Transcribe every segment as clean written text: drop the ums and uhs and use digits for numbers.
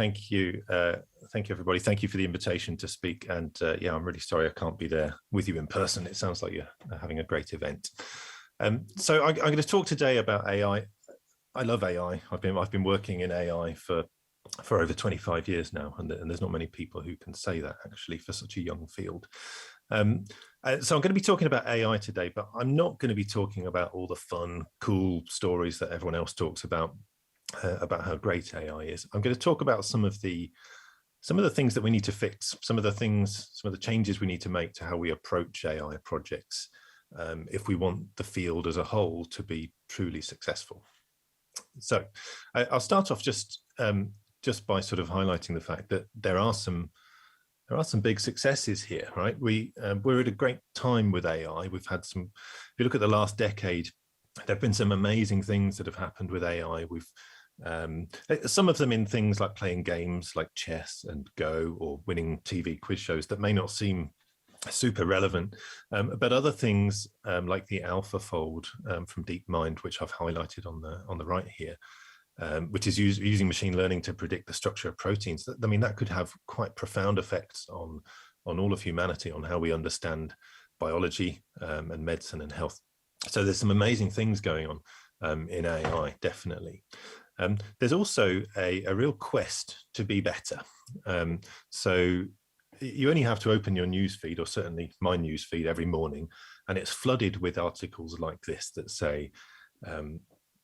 thank you. Thank you, everybody. Thank you for the invitation to speak. And yeah, I'm really sorry I can't be there with you in person. It sounds like you're having a great event. So I'm going to talk today about AI. I love AI. I've been working in AI for over 25 years now, and there's not many people who can say that actually for such a young field. So I'm going to be talking about AI today, but I'm not going to be talking about all the fun, cool stories that everyone else talks about how great AI is. I'm going to talk about some of the things that we need to fix, some of the changes we need to make to how we approach AI projects if we want the field as a whole to be truly successful. So I'll start off just by sort of highlighting the fact that there are some big successes here, right? We're at a great time with AI. We've had some, if you look at the last decade, there have been some amazing things that have happened with AI. We've some of them in things like playing games like chess and Go, or winning TV quiz shows that may not seem super relevant, but other things like the AlphaFold from DeepMind, which I've highlighted on the right here, which is using machine learning to predict the structure of proteins. I mean, that could have quite profound effects on all of humanity, on how we understand biology and medicine and health. So there's some amazing things going on in AI, definitely. There's also a real quest to be better. So you only have to open your news feed, or certainly my news feed, every morning, and it's flooded with articles like this that say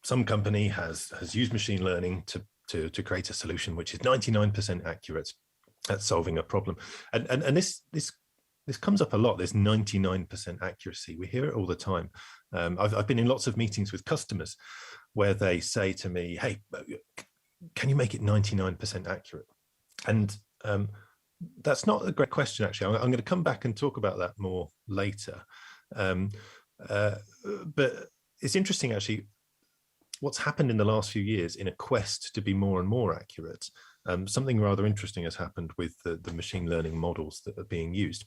some company has used machine learning to create a solution which is 99% accurate at solving a problem. And this comes up a lot, this 99% accuracy. We hear it all the time. I've been in lots of meetings with customers where they say to me, hey, can you make it 99% accurate? And that's not a great question, actually. I'm going to come back and talk about that more later. But it's interesting, actually, what's happened in the last few years in a quest to be more and more accurate. Something rather interesting has happened with the machine learning models that are being used.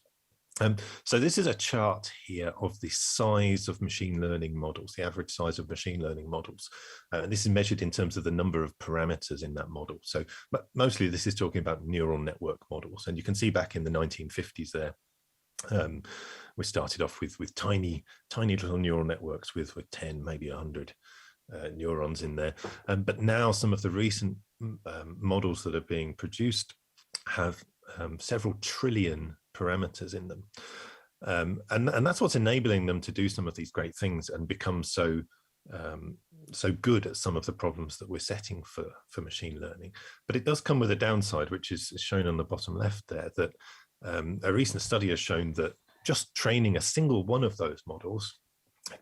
So this is a chart here of the size of machine learning models, the average size of machine learning models. And this is measured in terms of the number of parameters in that model. So mostly this is talking about neural network models. And you can see back in the 1950s there, we started off with tiny little neural networks with 10, maybe 100 neurons in there. But now some of the recent models that are being produced have several trillion parameters in them, and that's what's enabling them to do some of these great things and become so good at some of the problems that we're setting for machine learning. But it does come with a downside, which is shown on the bottom left there, that a recent study has shown that just training a single one of those models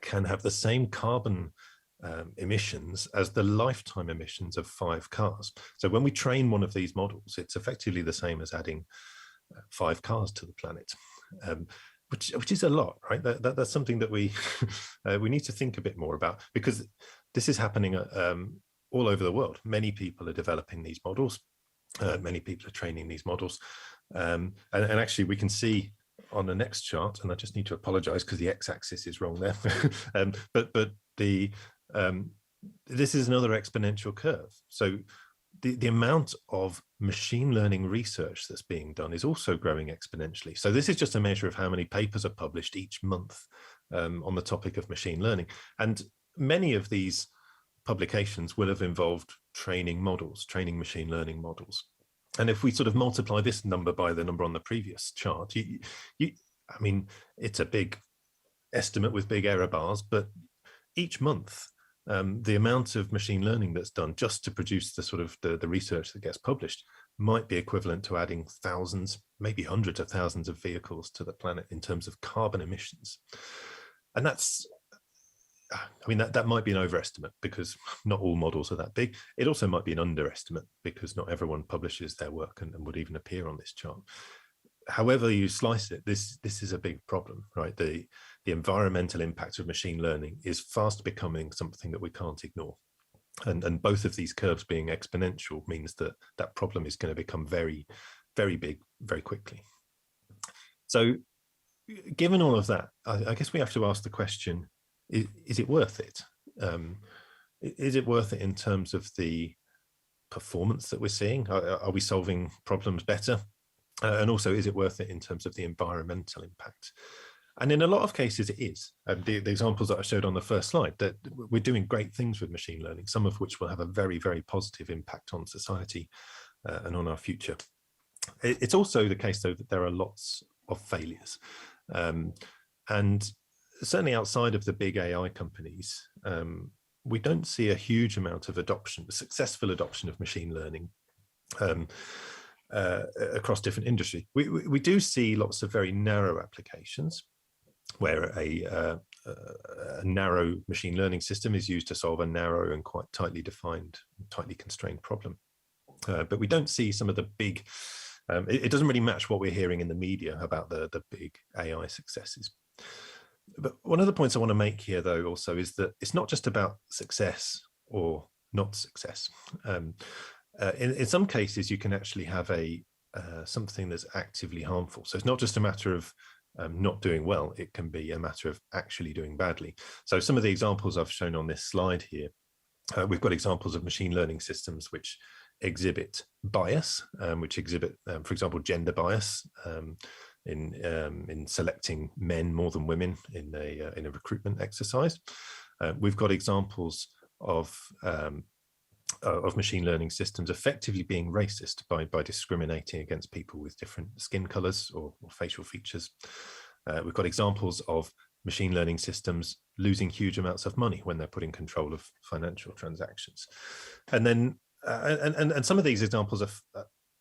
can have the same carbon emissions as the lifetime emissions of 5 cars. So when we train one of these models, it's effectively the same as adding 5 cars to the planet, which is a lot, right? That's something that we we need to think a bit more about, because this is happening all over the world. Many people are developing these models, many people are training these models, and actually we can see on the next chart, and I just need to apologize because the x-axis is wrong there, but this is another exponential curve. So the amount of machine learning research that's being done is also growing exponentially. So this is just a measure of how many papers are published each month on the topic of machine learning. And many of these publications will have involved training machine learning models. And if we sort of multiply this number by the number on the previous chart, I mean, it's a big estimate with big error bars, but each month, the amount of machine learning that's done just to produce the sort of the research that gets published might be equivalent to adding thousands, maybe hundreds of thousands of vehicles to the planet in terms of carbon emissions. And that's, I mean, that might be an overestimate because not all models are that big. It also might be an underestimate because not everyone publishes their work and would even appear on this chart. However you slice it, this is a big problem, right? The environmental impact of machine learning is fast becoming something that we can't ignore. And both of these curves being exponential means that that problem is going to become very, very big, very quickly. So given all of that, I guess we have to ask the question, is it worth it? Is it worth it in terms of the performance that we're seeing? Are we solving problems better? And also, is it worth it in terms of the environmental impact? And in a lot of cases, it is. The examples that I showed on the first slide, that we're doing great things with machine learning, some of which will have a very, very positive impact on society and on our future. It's also the case, though, that there are lots of failures. And certainly outside of the big AI companies, we don't see a huge amount of adoption, successful adoption of machine learning across different industries. We do see lots of very narrow applications where a narrow machine learning system is used to solve a narrow and quite tightly defined, tightly constrained problem. But we don't see some of the big, it doesn't really match what we're hearing in the media about the big AI successes. But one of the points I want to make here, though, also is that it's not just about success or not success. In some cases, you can actually have something that's actively harmful. So it's not just a matter of not doing well, it can be a matter of actually doing badly. So some of the examples I've shown on this slide here, we've got examples of machine learning systems which exhibit bias, which exhibit, for example, gender bias in selecting men more than women in a recruitment exercise. We've got examples of machine learning systems effectively being racist by discriminating against people with different skin colors or facial features. We've got examples of machine learning systems losing huge amounts of money when they're put in control of financial transactions. And then and some of these examples are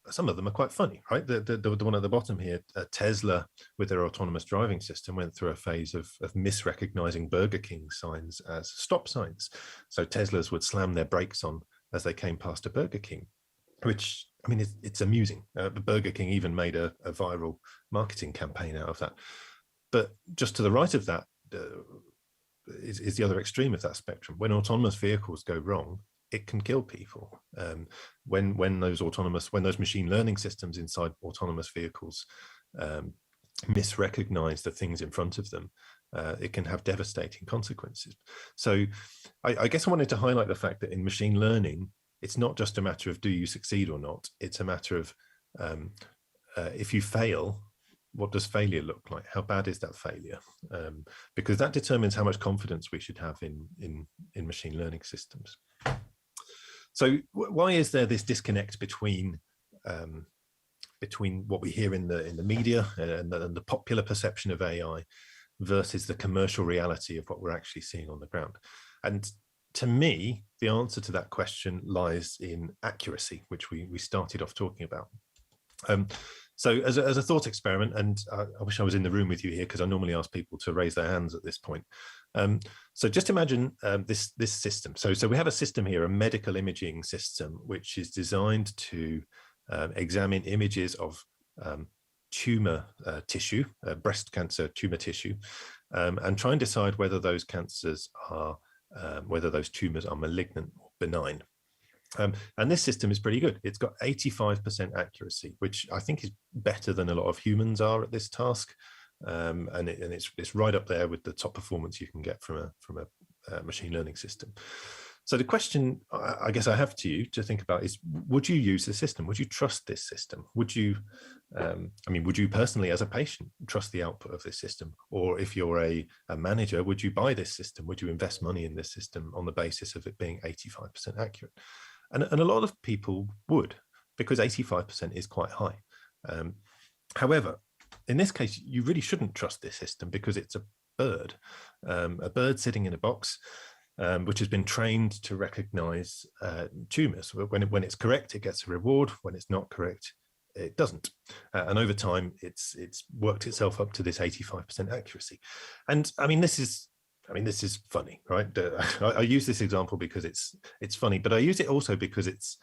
some of them are quite funny, right? The one at the bottom here, Tesla with their autonomous driving system went through a phase of misrecognizing Burger King signs as stop signs. So Teslas would slam their brakes on as they came past a Burger King, which, I mean, it's amusing. Burger King even made a viral marketing campaign out of that. But just to the right of that is the other extreme of that spectrum. When autonomous vehicles go wrong, it can kill people. When those machine learning systems inside autonomous vehicles misrecognize the things in front of them, it can have devastating consequences. So I guess I wanted to highlight the fact that in machine learning, it's not just a matter of do you succeed or not, it's a matter of if you fail, what does failure look like? How bad is that failure? Because that determines how much confidence we should have in machine learning systems. So why is there this disconnect between what we hear in the media and the popular perception of AI versus the commercial reality of what we're actually seeing on the ground? And to me, the answer to that question lies in accuracy, which we started off talking about. So as a thought experiment, and I wish I was in the room with you here because I normally ask people to raise their hands at this point. So just imagine this system. So we have a system here, a medical imaging system, which is designed to examine images of tumor tissue, breast cancer tumor tissue, and try and decide whether those cancers are, whether those tumors are malignant or benign. And this system is pretty good. It's got 85% accuracy, which I think is better than a lot of humans are at this task. And it's right up there with the top performance you can get from a machine learning system. So the question I guess I have to you to think about is, would you use the system? Would you trust this system? Would you, would you personally as a patient trust the output of this system? Or if you're a manager, would you buy this system? Would you invest money in this system on the basis of it being 85% accurate? And a lot of people would, because 85% is quite high. However, in this case, you really shouldn't trust this system because it's a bird sitting in a box, which has been trained to recognize tumors. When it's correct, it gets a reward. When it's not correct, it doesn't. And over time, it's worked itself up to this 85% accuracy. And I mean, this is funny, right? I use this example because it's funny, but I use it also because it's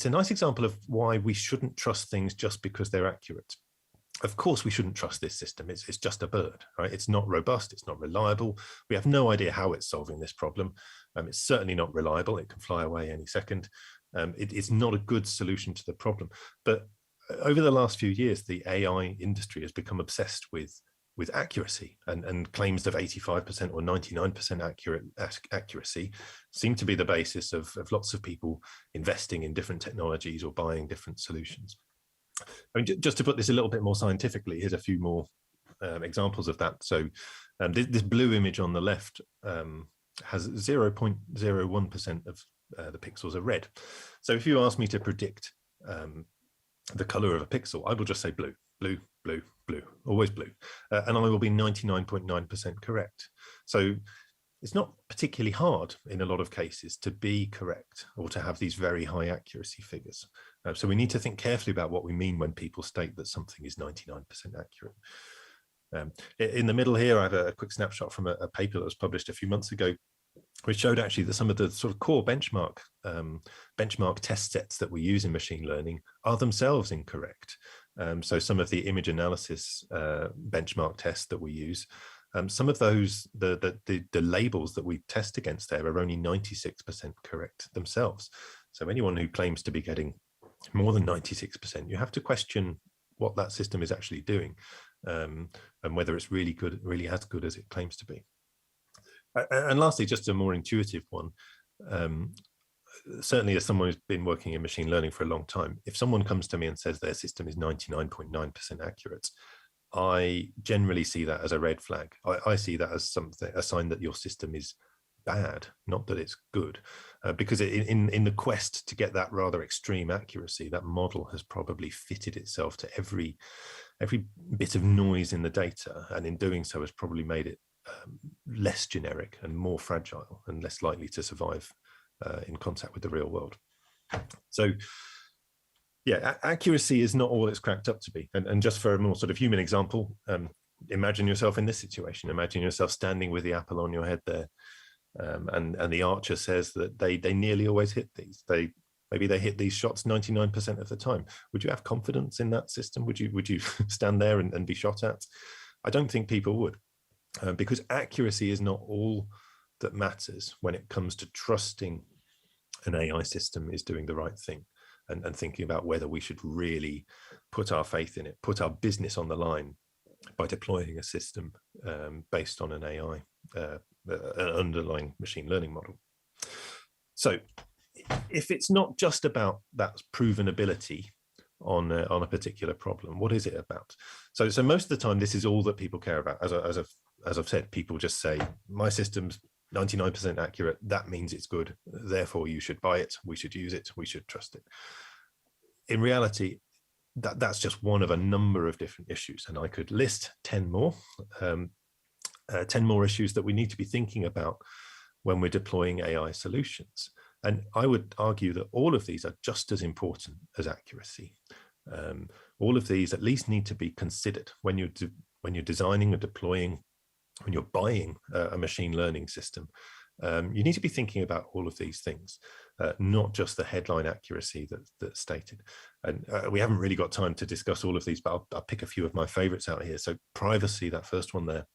a nice example of why we shouldn't trust things just because they're accurate. Of course, we shouldn't trust this system. It's just a bird, right? It's not robust. It's not reliable. We have no idea how it's solving this problem. It's certainly not reliable. It can fly away any second. It's not a good solution to the problem. But over the last few years, the AI industry has become obsessed with with accuracy, and claims of 85% or 99% accuracy seem to be the basis of lots of people investing in different technologies or buying different solutions. I mean, just to put this a little bit more scientifically, here's a few more examples of that. So this blue image on the left has 0.01% of the pixels are red. So if you ask me to predict the color of a pixel, I will just say blue, blue, blue, blue, always blue. And I will be 99.9% correct. So it's not particularly hard in a lot of cases to be correct or to have these very high accuracy figures. So we need to think carefully about what we mean when people state that something is 99% accurate. In the middle here, I have a quick snapshot from a paper that was published a few months ago, which showed actually that some of the sort of core benchmark test sets that we use in machine learning are themselves incorrect. So some of the image analysis benchmark tests that we use, some of those, the labels that we test against there are only 96% correct themselves. So anyone who claims to be getting more than 96%, you have to question what that system is actually doing, and whether it's really good, really as good as it claims to be. And lastly, just a more intuitive one. Certainly, as someone who's been working in machine learning for a long time, if someone comes to me and says their system is 99.9% accurate, I generally see that as a red flag. I see that as a sign that your system is bad, not that it's good, because in the quest to get that rather extreme accuracy, that model has probably fitted itself to every bit of noise in the data, and in doing so has probably made it less generic and more fragile and less likely to survive in contact with the real world. So yeah, accuracy is not all it's cracked up to be. And just for a more sort of human example, imagine yourself in this situation. Imagine yourself standing with the apple on your head there, and the archer says that they nearly always hit these. Maybe they hit these shots 99% of the time. Would you have confidence in that system? Would you stand there and be shot at? I don't think people would, because accuracy is not all that matters when it comes to trusting an AI system is doing the right thing, and thinking about whether we should really put our faith in it, put our business on the line by deploying a system based on an AI, an underlying machine learning model. So if it's not just about that proven ability on a particular problem, what is it about? So most of the time, this is all that people care about. As I've said, people just say, my system's 99% accurate. That means it's good. Therefore, you should buy it. We should use it. We should trust it. In reality, that's just one of a number of different issues. And I could list 10 more, 10 more issues that we need to be thinking about when we're deploying AI solutions. And I would argue that all of these are just as important as accuracy. All of these at least need to be considered when you're designing or deploying, when you're buying a machine learning system. You need to be thinking about all of these things, not just the headline accuracy that's stated. And we haven't really got time to discuss all of these, but I'll pick a few of my favorites out here. So privacy, that first one there.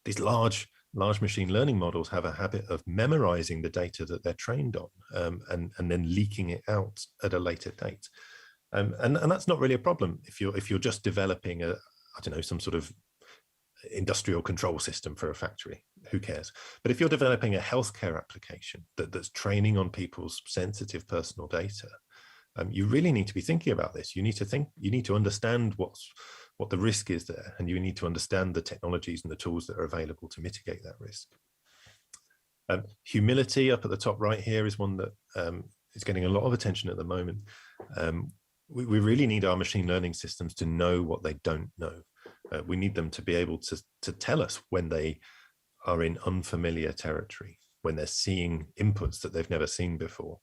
These large machine learning models have a habit of memorizing the data that they're trained on, and then leaking it out at a later date. And that's not really a problem if you're just developing some sort of industrial control system for a factory. Who cares? But if you're developing a healthcare application that's training on people's sensitive personal data, you really need to be thinking about this. You need to understand what the risk is there, and you need to understand the technologies and the tools that are available to mitigate that risk. Humility up at the top right here is one that is getting a lot of attention at the moment. We really need our machine learning systems to know what they don't know. We need them to be able to tell us when they are in unfamiliar territory, when they're seeing inputs that they've never seen before.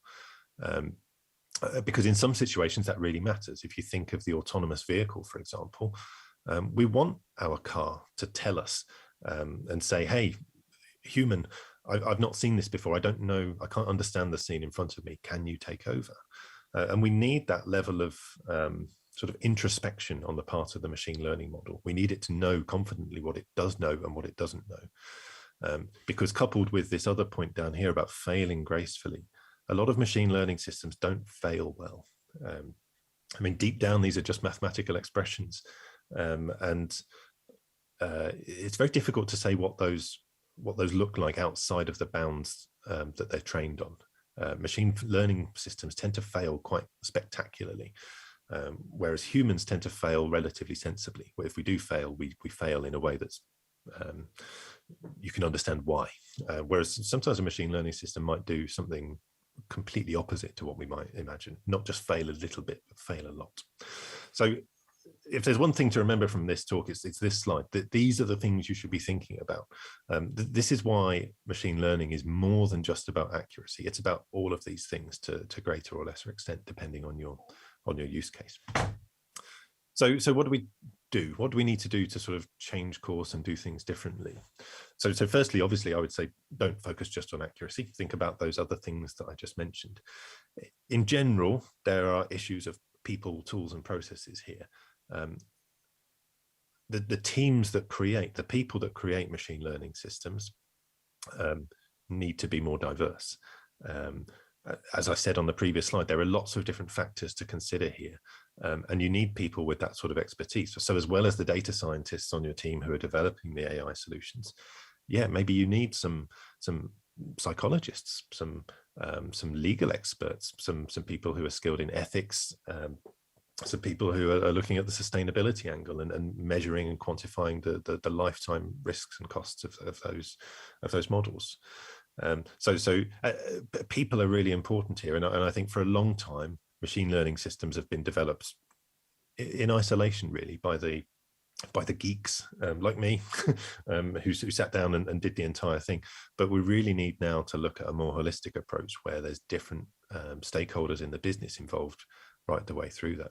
Because in some situations that really matters. If you think of the autonomous vehicle, for example, we want our car to tell us and say, hey, human, I've not seen this before. I don't know, I can't understand the scene in front of me. Can you take over? And we need that level of sort of introspection on the part of the machine learning model. We need it to know confidently what it does know and what it doesn't know. Because coupled with this other point down here about failing gracefully, a lot of machine learning systems don't fail well. I mean, deep down, these are just mathematical expressions. And it's very difficult to say what those look like outside of the bounds that they're trained on. Machine learning systems tend to fail quite spectacularly, whereas humans tend to fail relatively sensibly. If we do fail, we fail in a way that's you can understand why. Whereas sometimes a machine learning system might do something completely opposite to what we might imagine, not just fail a little bit, but fail a lot. So if there's one thing to remember from this talk, it's this slide, that these are the things you should be thinking about. This is why machine learning is more than just about accuracy. It's about all of these things to greater or lesser extent, depending on your use case. So what do we do? What do we need to do to sort of change course and do things differently? So firstly, obviously, I would say don't focus just on accuracy. Think about those other things that I just mentioned. In general, there are issues of people, tools, and processes here. The teams that create, the people that create machine learning systems need to be more diverse. As I said on the previous slide, there are lots of different factors to consider here, and you need people with that sort of expertise. So as well as the data scientists on your team who are developing the AI solutions, yeah, maybe you need some psychologists, some legal experts, some people who are skilled in ethics, some people who are looking at the sustainability angle and measuring and quantifying the lifetime risks and costs of those models. So people are really important here, and I think for a long time machine learning systems have been developed in isolation, really, by the geeks like me, who sat down and did the entire thing. But we really need now to look at a more holistic approach where there's different stakeholders in the business involved right the way through that.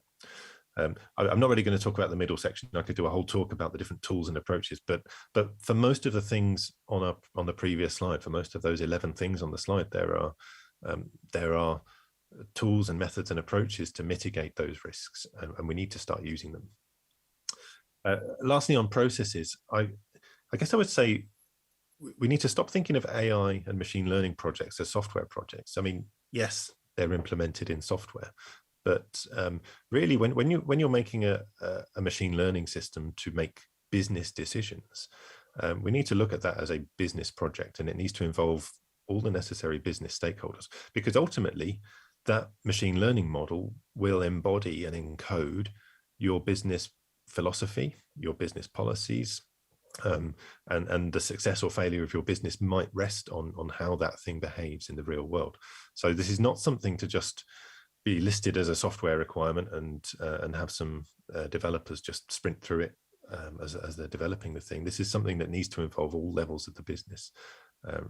I'm not really going to talk about the middle section. I could do a whole talk about the different tools and approaches, but for most of the things on the previous slide, for most of those 11 things on the slide, there are tools and methods and approaches to mitigate those risks, and we need to start using them. Lastly, on processes, I guess I would say we need to stop thinking of AI and machine learning projects as software projects. I mean, yes, they're implemented in software, but really, when you're making a machine learning system to make business decisions, we need to look at that as a business project, and it needs to involve all the necessary business stakeholders, because ultimately that machine learning model will embody and encode your business philosophy, your business policies, and the success or failure of your business might rest on how that thing behaves in the real world. So this is not something to just be listed as a software requirement and have some developers just sprint through it as they're developing the thing. This is something that needs to involve all levels of the business,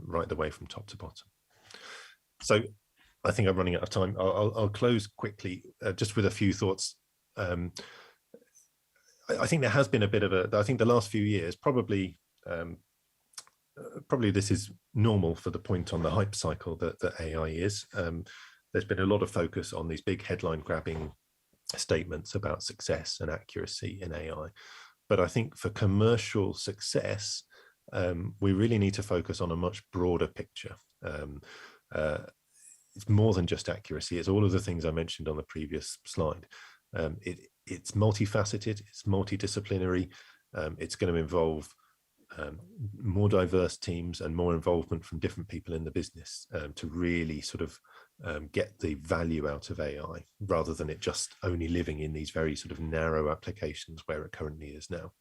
right the way from top to bottom. So I think I'm running out of time. I'll close quickly just with a few thoughts. I think there has been a bit of I think the last few years, probably this is normal for the point on the hype cycle that AI is. There's been a lot of focus on these big headline grabbing statements about success and accuracy in AI. But I think for commercial success, we really need to focus on a much broader picture. It's more than just accuracy. It's all of the things I mentioned on the previous slide. It's multifaceted, it's multidisciplinary, it's going to involve more diverse teams and more involvement from different people in the business to really sort of get the value out of AI, rather than it just only living in these very sort of narrow applications where it currently is now.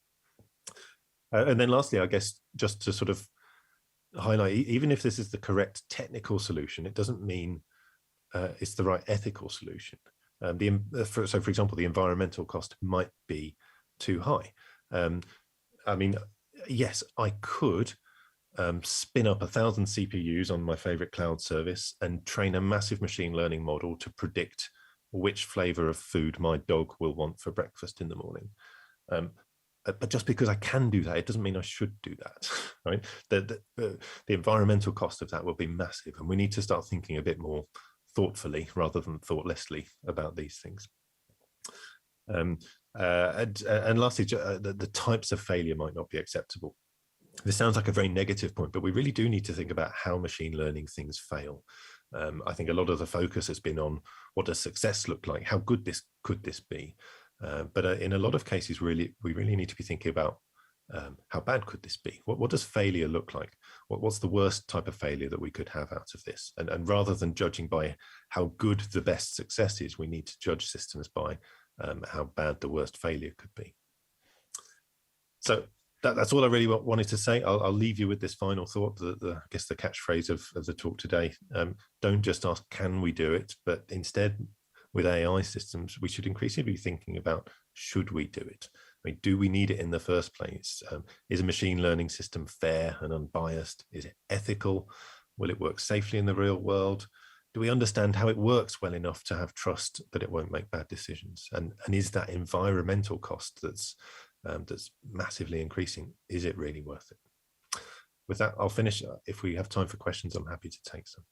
And then lastly, I guess, just to sort of highlight, even if this is the correct technical solution, it doesn't mean it's the right ethical solution. So for example, the environmental cost might be too high. I mean, yes, I could spin up 1,000 CPUs on my favorite cloud service and train a massive machine learning model to predict which flavor of food my dog will want for breakfast in the morning. But just because I can do that, it doesn't mean I should do that, right? The environmental cost of that will be massive, and we need to start thinking a bit more thoughtfully rather than thoughtlessly about these things. And lastly, the types of failure might not be acceptable. This sounds like a very negative point, but we really do need to think about how machine learning things fail. I think a lot of the focus has been on what does success look like? How good could this be? But in a lot of cases, we really need to be thinking about how bad could this be? What does failure look like? What's the worst type of failure that we could have out of this? And rather than judging by how good the best success is, we need to judge systems by how bad the worst failure could be. So that's all I really wanted to say. I'll leave you with this final thought, I guess the catchphrase of the talk today. Don't just ask, can we do it? But instead, with AI systems, we should increasingly be thinking about, should we do it? I mean, do we need it in the first place? Is a machine learning system fair and unbiased? Is it ethical? Will it work safely in the real world? Do we understand how it works well enough to have trust that it won't make bad decisions? And is that environmental cost that's massively increasing, is it really worth it? With that, I'll finish. If we have time for questions, I'm happy to take some.